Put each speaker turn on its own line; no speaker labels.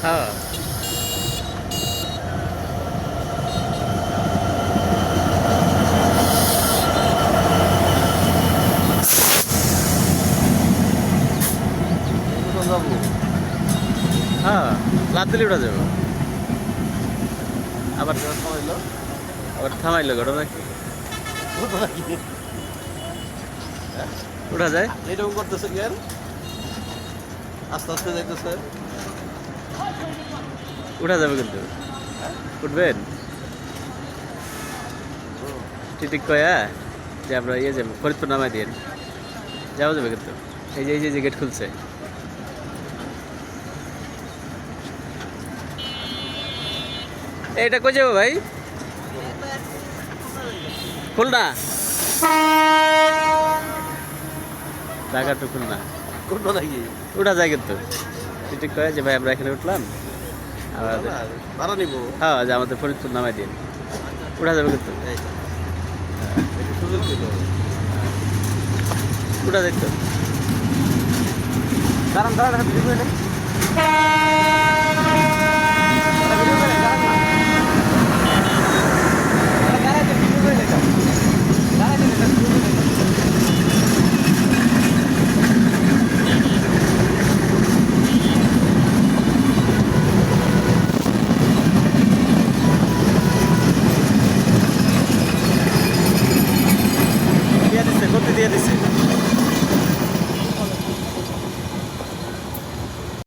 হ্যাঁ হ্যাঁ লাভ দিলে উঠা যাবো আবার আবার থামাইলো ঘটনা কি উঠা যায়
এরকম করতেছে কেন আস্তে আস্তে যাইতেছে
উঠা যাবে কিন্তু উঠবেন ঠিক কয়া যে আমরা ইয়ে যাবো ফরিদপুর নামাই দিয়ে যাওয়া যাবে কিন্তু এই যে গেট খুলছে এইটা কই যাবো ভাই খুলনা ঢাকা টু খুলনা
কোনটা নাকি
উঠা যায় কিন্তু ঠিক কয়া যে ভাই আমরা এখানে উঠলাম আবার
ভাড়া নিবো
হ্যাঁ যে আমাদের ফরিদপুর নামাই দিন উঠা যাবে কিন্তু
সুযোগ ছিল
উঠা যাইতো
দাঁড়ান দাঁড়ান